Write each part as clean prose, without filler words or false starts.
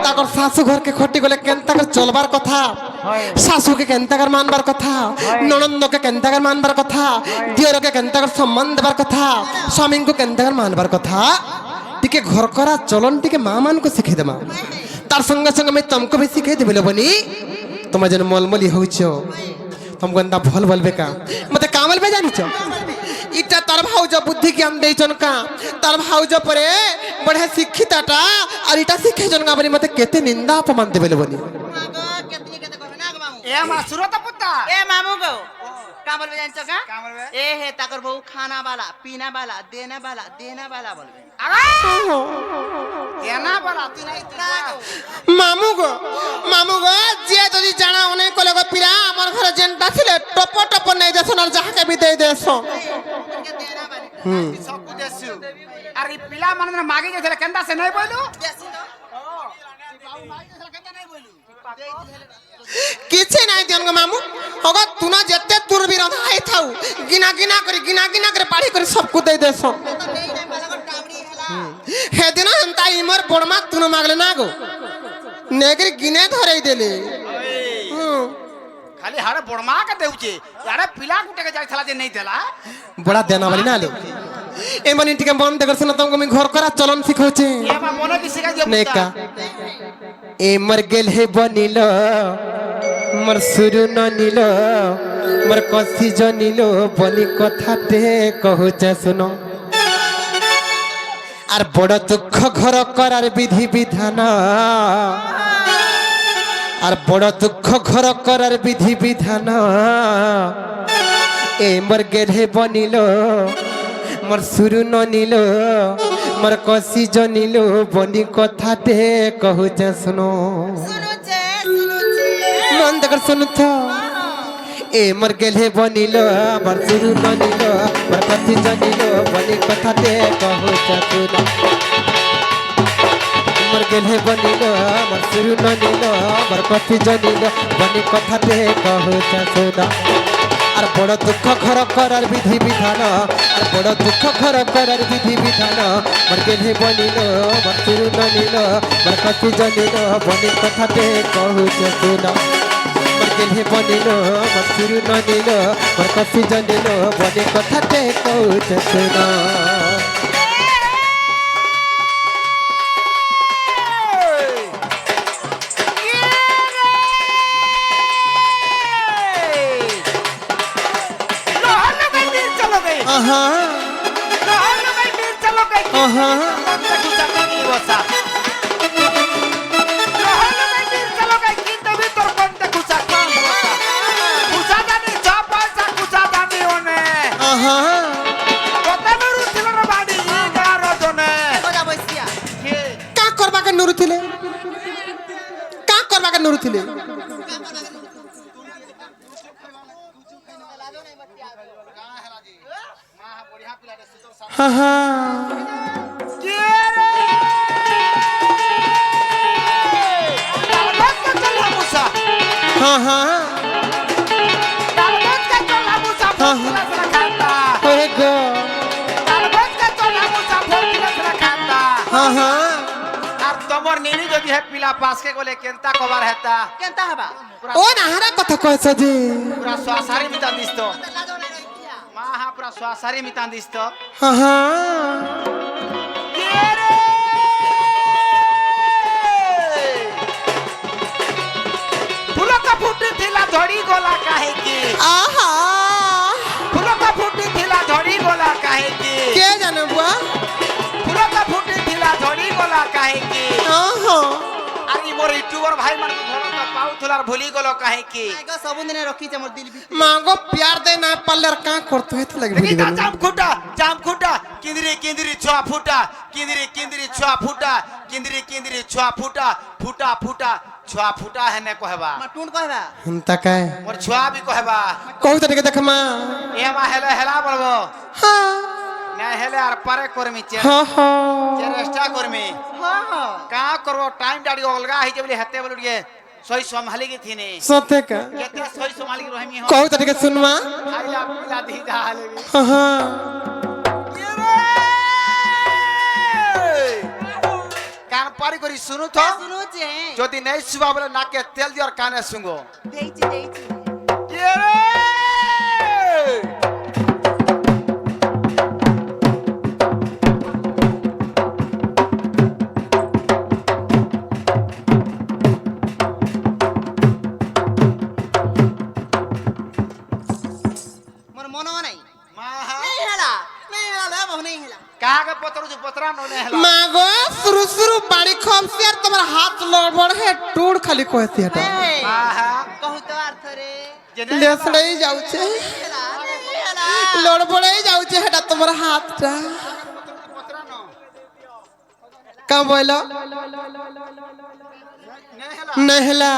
তাকর শাশু ঘরকে খটি গলে কেনতাকর চলবার কথা শাশুকে কেনতাকর মানবার কথা ননন্দকে কেনতাকর মানবার কথা দিয়রকে কেনতাকর সম্মান দেবার কথা স্বামীকে কেনতাকর মানবার কথা টিকে ঘর করা চলন টিকে মা মানকে শিখাই দেমা তার সঙ্গে সঙ্গে আমি তোমাকে भी শিখাই দেবে বনি তোমার যেন মলমলি হইছ तुमको एंता भल बोलबे का मते कामल बे जानिछ इटा तार भाउज बुद्धि ज्ञान देइछन का तार भाउज परे बढे शिक्षिताटा और इटा शिखे जन का बनी मते केते निंदा अपमान देबे बनी केते कहबे ना गो मामू ए मा सुरत पुत्ता ए मामू गो कामल बे जानिछ का ए हे ताकर बहु खाना वाला पीना वाला देना वाला बोलबे अरे देना वाला तू नहीं मामू गो जे जदी जाना ओने कोले गो पिरा हमर घर जेंटा थिले टप टप नै देसन और जहा के भी दे देसो सब कुछ देसु अरे पिला मन मागे जे केंदा से नहीं बोलू किछे नाही दियन गो मामू होगो तुना जत्ते तुरबीर धाई थाउ गिना गिना करे पाड़ी करे सब को दे देसो हे दिन हंता इमर बड़मा तुनो मागले ना गो नेगरी गिने धरई देले खाली हारे बड़मा के देउचे यारे पिला गुटे के जाय थला जे नहीं देला बड़ा देना वाली ना लो ए मनी टिके मन देखर सुन तुमको मैं घर करा चलन सिखौचे ये मा मोने भी सिखा दियो नेका ए मर गेल हे बनिलो मर सुरु न निलो मर कसी जनिलो बनी कथाते कहूचे सुनो আর বড় দুঃখ ঘর করার বিধি বিধান আর বড় দুঃখ ঘর করার বিধি বিধান এ মোর গেলে বনিল মোর সুরু ননিল মোর কষি জনিল বনি কথাতে কহুছে শুনো মন দেখর শুনুথ ए मर गेले बनिल मर सुरु ननिल मर कथि जनिल बनि कथाते कहू चतुर मर गेले बनिल मर सुरु ननिल मर कथि जनिल बनि कथाते कहू चतुर আর বড় দুঃখ ঘর করার বিধি বিধান আর বড় দুঃখ ঘর করার বিধি বিধান মর গেলে বনিল মর সুরু ননিল মর কথি জনিল বনি কথাতে कहू चतुर गेले बनिलो मर सुरु ननिलो मर कथि जनिलो बने कथाते कहूछ सुनो आहा आहा नुरुथिले हाँ हाँ हाँ हाँ हाँ हाँ तमर नीनी जदी है पिला पास के गोले केनता कबार हेता केनता हबा ओ नाहरा कथा कहछ जी पूरा स्वासारी मिता दिस्तो मां हा पूरा स्वासारी मिता दिस्तो हां हां केरे फूल का फूटी थिला धड़ी गोला काहे की आहा फूल का फूटी थिला धड़ी गोला काहे की के जाने बुआ फूल का फूटी थिला धड़ी गोला काहे की आहा अरे मोर यूट्यूबर भाई मन को घर का पाउ थुलार भूली गलो काहे की आगो सब दिन रखी छ मोर दिल भी मांगो प्यार दे ना पल्लर का करतो है तो लगे भूली गलो जाम खुटा किंदरी किंदरी छुआ फूटा किंदरी किंदरी छुआ फूटा किंदरी किंदरी छुआ फूटा फूटा फूटा छुआ फूटा है ने कहबा मटून कहबा हम तकाय मोर छुआ भी कहबा कहू तने के देख मां ए मा हेला हेला बोलबो हां ना हेले आर पारे करमी चे हां हां चेष्टा करमी हां हां का करबो टाइम डाडी अलगा है जे बोले हते बोलुगे सही संभाली की थी ने सत्य का केते सही संभाली की रहमी हो कहू तने के सुनवा खाइला पीला दी जा हाले हां हां कान পারি করি শুনু তো শুনুছে যদি নেই শুবা বলে নাকে তেল দিও আর কানে শুঙ্গো দেইছি দেইছি কে রে মোর মনো নাই মাহা নেই হেলা বহু নেই হেলা কাকে পতর যে পতরা ননে হেলা মা গো শুরু শুরু বাড়ি খমসি আর তোমার হাত লড়বড় হে টুড় খালি কইছি এটা মাহা कहू तो अर्थ रे লেসড়েই যাচ্ছে हेला हेला লড়বড়েই যাচ্ছে এটা তোমার হাতটা পতরা ন কা বইল নে হেলা নহলা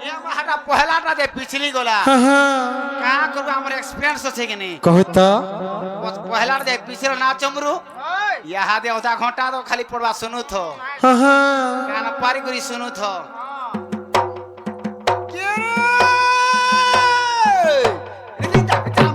এ মাহাটা পহলাটা দে পিছলি গলা হ্যাঁ হ্যাঁ কা করব আমার এক্সপেরিয়েন্স আছে কি নি কহ তো পহলার দে পিছল না চমরু ইহা দে ওটা ঘন্টা তো খালি পড়বা শুনু থো হ্যাঁ হ্যাঁ কান পারি করি শুনু থো কে রে রিদি তা জাম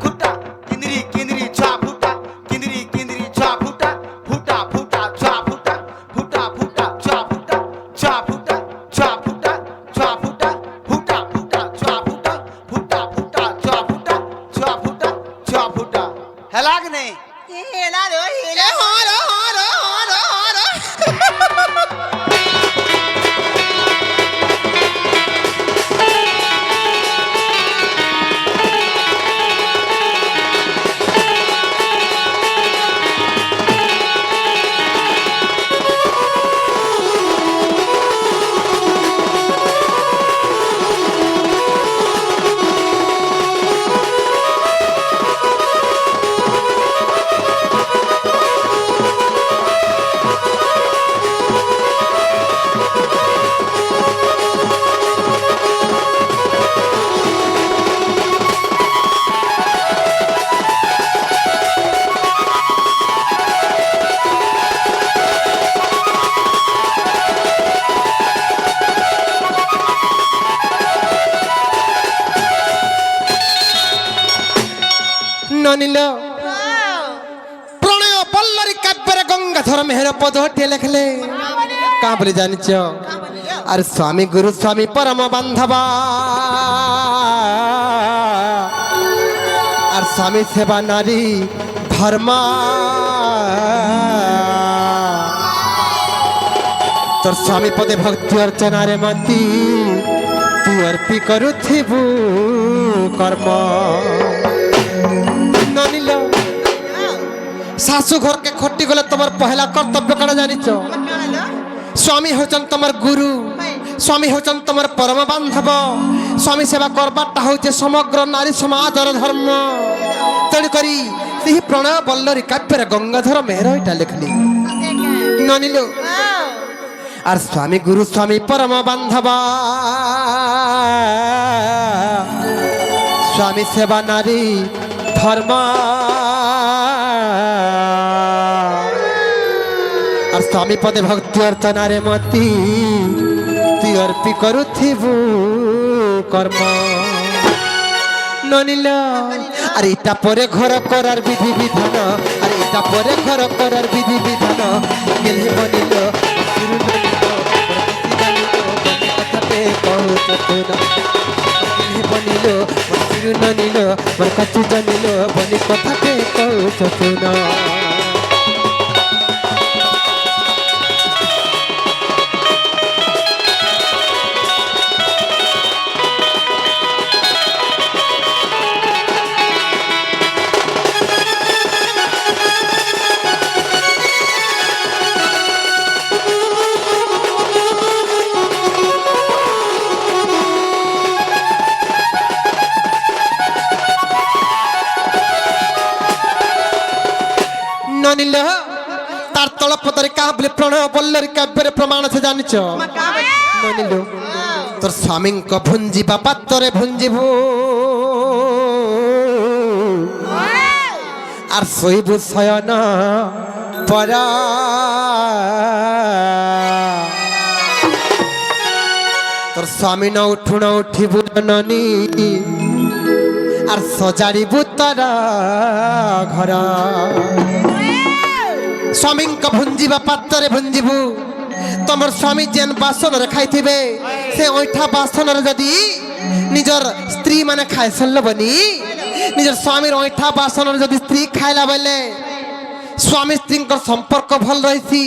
খুটা কিন্দিরি কিন্দিরি ছা ফুটা কিন্দিরি কিন্দিরি ছা ফুটা ফুটা ফুটা ছা ফুটা ফুটা ফুটা ছা ফুটা ছা ফুটা ছা ফুটা ছা ফুটা ফুটা ফুটা ছা ফুটা ফুটা ফুটা ছা ফুটা ছা ফুটা ছা ফুটা হেলা কি নেই हेला रो हेला হর হর হর হর ননিল প্রণয় পল্লরী কাব্যের গঙ্গাধর মেহের পদটি লেখলে কা বলে জানিছ আর স্বামী গুরু স্বামী পরম বান্ধবা আর স্বামী সেবা নারী ধর্ম তোর স্বামী পদে ভক্তি অর্চনারে মতি তুই অর্পি করুথিবু কর্ম ননিল শাশু ঘরকে খটি গলে তোমার পহেলা কর্তব্য কাটা জানিছ স্বামী হচ্ছেন তোমার গুরু স্বামী হচ্ছেন তোমার পরম বান্ধব স্বামী সেবা করবারটা হচ্ছে সমগ্র নারী সমাজর ধর্ম তেণুকরি সেই প্রণয় বল্লরী কাব্যের গঙ্গাধর মেহর এটা লেখলি ননিল আর স্বামী গুরু স্বামী পরম বান্ধব স্বামী সেবা নারী ধর্ম আর স্বামী পদে ভক্তি অর্চনারে মতি তুই অর্পি করুথিবু কর্ম ননিল আর এটা পরে ঘর করার বিধি বিধান আর এটা পরে ঘর করার বিধি বিধান গেলে বনিল শুরু বনিল শুরু ননিল মোর কাছে জানিল বনি কথাতে কৌছ না ননিল তার তলপতরে কাবলে প্রণয় বল্লরী কাব্যের প্রমাণ আছে জানিছ ননিল তোর স্বামীঙ্ক ভুঞ্জিবা পাত্রে ভুঞ্জিবু আর শৈবু শয়ন পরা তোর স্বামী ন উঠু ন উঠিবু ননি আর সজাড়িবু তার ঘর ସ୍ୱାମୀଙ୍କ ଭୁଞ୍ଜିବା ପାତ୍ରରେ ଭୁଞ୍ଜିବୁ ତମର ସ୍ୱାମୀ ଯେନ୍ ବାସନରେ ଖାଇଥିବେ ସେ ଅଇଠା ବାସନରେ ଯଦି ନିଜର ସ୍ତ୍ରୀ ମାନେ ଖାଇ ସାରିଲବନି ନିଜର ସ୍ୱାମୀର ଅଇଠା ବାସନରେ ଯଦି ସ୍ତ୍ରୀ ଖାଇଲା ବେଲେ স্বামী স্ত্রীঙ্কর সম্পর্ক ভাল রয়েছি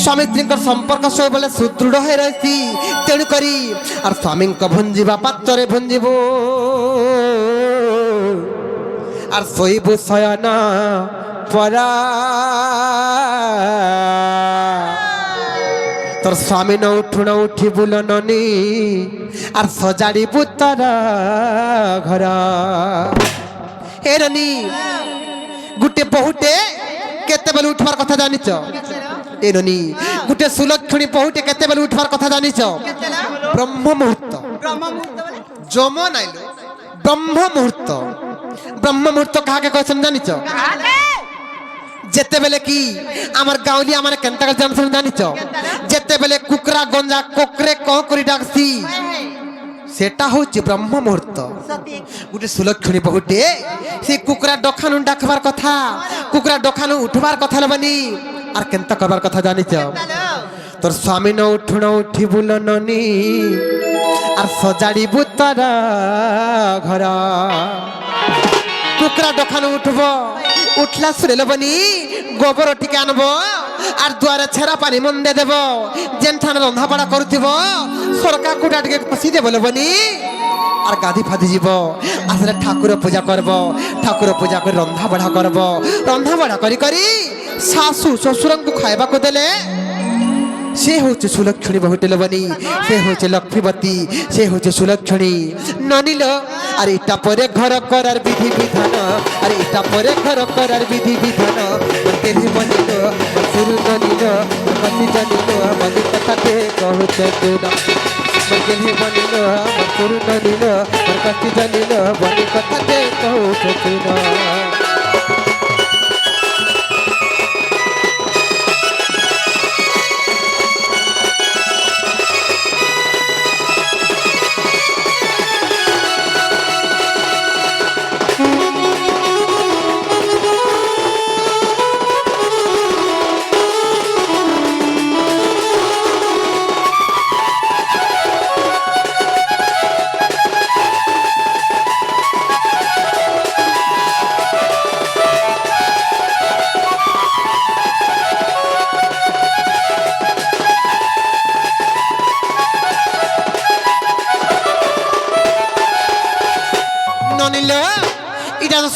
স্বামী স্ত্রীঙ্কর সম্পর্ক সবলে সুদৃঢ় হয়ে রয়েছি তেণু করি আর স্বামীঙ্ক ভুঞ্জিবা পাত্রে ভুঞ্জিব আর শৈব শয়ন পরা তোর স্বামী ন উঠি বুলননি আর সজাড়িবু তার ঘর এরনি গুটে বহুটে কেতেবেলে উঠবার কথা জানিছ এরনি গুটে সুলক্ষণী বহুটে কেতেবেলে উঠবার কথা জানিছ ব্রহ্ম মুহূর্ত যম নাইলো ব্রহ্ম মুহূর্ত কাকে কইছেন জানিছ যেতেবেলে কি আমার গাঁওলি আমার কেনতা জানছেন জানিছ যেতেবেলে কুকরা গঞ্জা কোকরে ক করি ডাকছি সেটা হচ্ছে ব্রহ্ম মুহূর্ত গোটে সুলক্ষণী বহুটে সে কুকুরা ডখানু ডাকবার কথা কুকুরা ডখানু উঠবার কথা লবানি আর কেনতা করবার কথা জানিছ তোর স্বামী ন উঠি বুলননি আর সজাড়িবু তার ঘর কুকুরা ডখানু উঠব উঠলা শুনে লবনি গোবর টিকে আনব আর দুয়ারে ছেঁড়া পানি মন্দে দেব যেনঠানে রন্ধাবড়া করুথিব সরকা কুটা টিকে কষি দেব লবনি আর গাধি ফাধি যাব আসলে ঠাকুর পূজা করব ঠাকুর পূজা করে রন্ধাবড়া করব রন্ধাবড়া করি করি শাশু শ্বশুরଙ୍କୁ খাইବାକୁ দেলে সে হচ্ছে সুলক্ষণী বহুটে লবনি সে হচ্ছে লক্ষ্মীবতী সে হচ্ছে সুলক্ষণী ননিল আর এটা পরে ঘর করার বিধি বিধান আর এটা পরে ঘর করার বিধি বিধান দেবী বনিল গুরু ননিল মতি জানিল মনি কথাতে কহুছে তুন দেবী বনিল গুরু ননিল মতি জানিল মনি কথাতে কহুছে তুন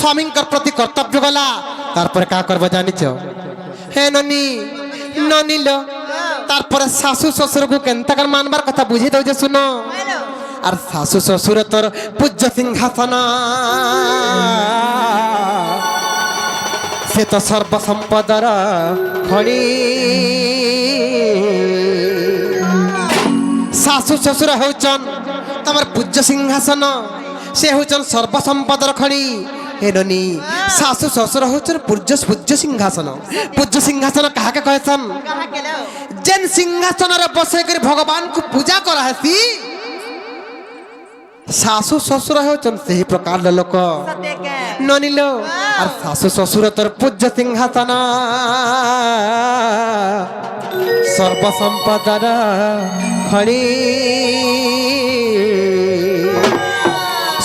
স্বামীঙ্কর প্রতি কর্তব্য গলা তারপরে কা করব জানিছ হে ননি ননিল তারপরে শাশু শ্বশুরকে কেনতাকার মানবার কথা বুঝি দউছে শুনো আর শাশু শ্বশুর তোর পূজ্য সিংহাসন সে তো সর্বসম্পদর খনি শাশু শ্বশুর হউছন তোমার পূজ্য সিংহাসন সে হউছন সর্বসম্পদর খনি হেননি শাশু শ্বশুর হচ্ছেন পূজ্য সিংহাসন কাহাকে কহেছন যেন সিংহাসনের বসে করে ভগবান কু পূজা করা হেসি শাশু শ্বশুর হচ্ছেন সেই প্রকার লোক ননিল আর শাশু শ্বশুর তোর পূজ্য সিংহাসন সর্বসম্পদর খনি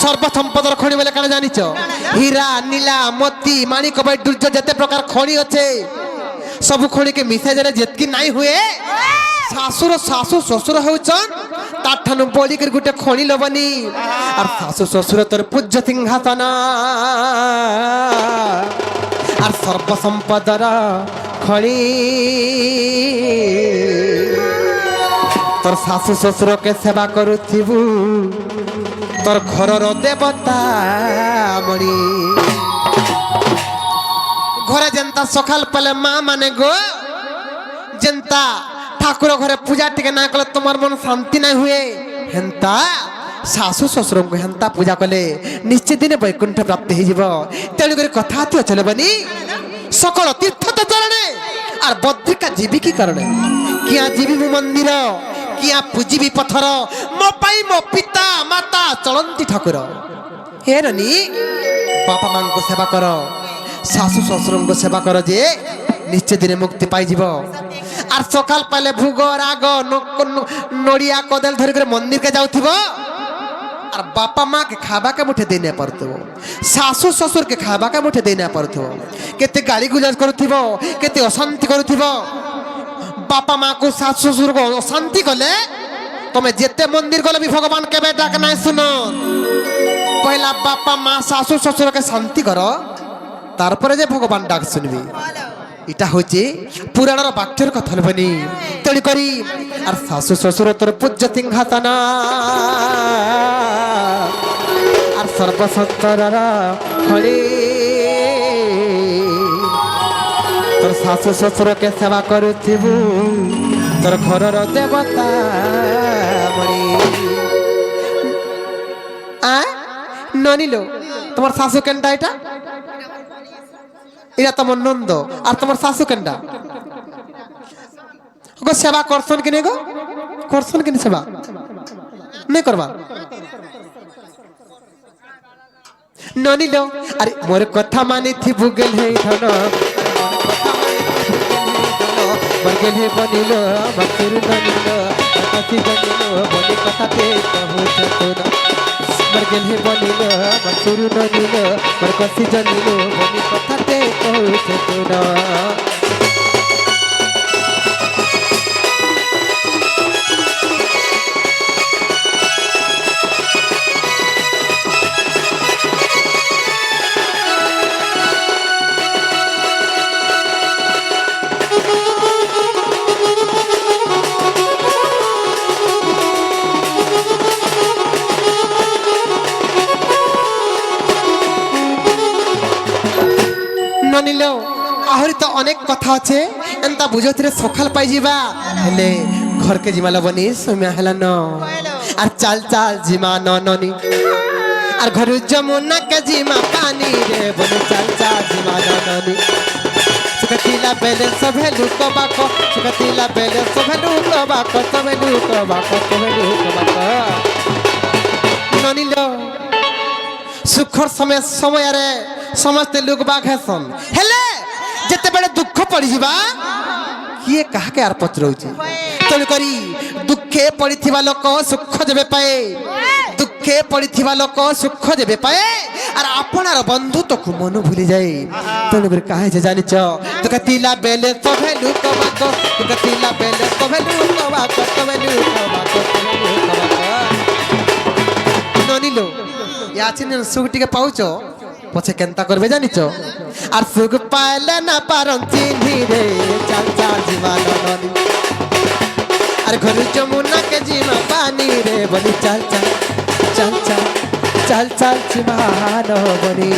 সর্বসম্পদর খনি বলে কেন জানিছ হীরা নীলা মতি মাণিক বৈডূর্য যেতে প্রকার খনি আছে সবু খনিকে মিশাই দেলে যেতকি নাই হুয়ে শাশুর শাশু শ্বশুর হউছন তার ঠানু বলি করে গোটে খনি লবনি আর শাশু শ্বশুর তোর পূজ্য সিংহাসন আর সর্বসম্পদর খনি তোর শাশু শ্বশুরকে সেবা করুথিবু তোর ঘরর দেবতা মরি ঘরে যেনতা সকাল পেলে মা মানে গো যেনতা ঠাকুর ঘরে পূজা টিকে না কলে তোমার মন শান্তি না হুয়ে হেনতা শাশু শ্বশুরଙ୍କୁ হেনতা পূজা কলে নিশ্চিত দিনে বৈকুণ্ঠ প্রাপ্তি হয়ে যাব তেণু করে কথা হাতি চলবনি সকল তীর্থ তো চরণে আর বদ্রিকা জীবী কি কারণে কিয়া জীবী মন্দির কিয়া পূজিবি পথর মো পাই মো পিতা মাতা চলন্তি ঠাকুর হেরনি বাপা মাঙ্কু সেবা কর শাশু শ্বশুরଙ୍କୁ সেবা কর যে নিশ্চয় দিনে মুক্তি পাইଯିବ আর সকাল পাইলে ভোগ রাগ নড়িয়া কদল ধরি করে মন্দিরকে যাউথিব আর বাপা মা কে খাবাকে মুঠে দেই না পারথিব শাশু শ্বশুর কে খাবাকে মুঠে দেই না পারথিব কেতে গালি গুলাজ করুথিব কেতে অশান্তি করুথিব বাপা মা কো শাশু শ্বশুর কো অশান্তি কলে তুমি যেতে মন্দির গলে বি ভগবান কেবে ডাক নাই শুনো পয়লা বাপা মা শাশু শ্বশুরকে শান্তি কর তারপরে যে ভগবান ডাক শুনবি এটা হচ্ছে পুরাণর বাক্যের কথা বলি তেড়ি করি আর শাশু শ্বশুর তোর পূজ্য সিংহাসন আর সর্বসন্তর হরি তোর শাশু শ্বশুরকে সেবা করুথিবু তোর ঘরর দেবতা মরি ননিলো তোমার শাশু কেনটা এটা এটা তোমার নন্দ আর তোমার শাশু কেনটা গো সেবা করছন কিনে গো করছন কিনে সেবা নাই করবা ননিলো আরে মোর কথা মানি থিবু গেল হে ধন বরগেল হে বনিল বকর ননিল কতি বনিল বনি কথাতে কহু চতুনা বরগেল হে বনিল বকর ননিল বরকতি জনিল বনি কথাতে কহু চতুনা ননিল আহরি তো অনেক কথা আছে এন্তা বুঝোতিরে সকাল পাই যাবা হেলে ঘরকে জিমালা বনি সময় হেলা ন আর চাল চাল জিমা ননি আর ঘর যমুনা কে জিমা পানি রে বনি চাল চাল জিমা ননি সুকতিলা বেলে সবে লুক বাকো সুকতিলা বেলে সবে লুক বাকো সবে লুক বাকো সবে লুক বাকো ননিল সুখর সমୟରେ ସମସ୍ତେ ଲୋକ ବାଗ ହେସନ୍ ହେଲେ ଯେତେବେଳେ ଦୁଃଖ ପଡ଼ିଯିବା କିଏ କାହାକେ ଆର ପଚରଉଛି ତେଣୁକରି ଦୁଃଖେ ପଡ଼ିଥିବା ଲୋକ ସୁଖ ଯେବେ ପାଏ ଦୁଃଖେ ପଡ଼ିଥିବା ଲୋକ ସୁଖ ଯେବେ ପାଏ আর আপনার বন্ধুত্বକୁ মন ভুলে যায় তেণুকরি কাহে যে জানিছ দুঃখিলা বেলে সবে লুক বাক দুঃখিলা বেলে সবে লুক বাক সবে লুক বাক সবে লুক বাক ননিলো ইয়াচিন সুখ টিকে পাউছ পছে কেনতা করবে জানিছ আর সুখ পাইলে না পারন চিনি রে চাল চাল জিমা ননি আর ঘর যমুনা কে জিমা পানি রে বলি চাল চাল চাল চাল চাল চাল জিমা বলি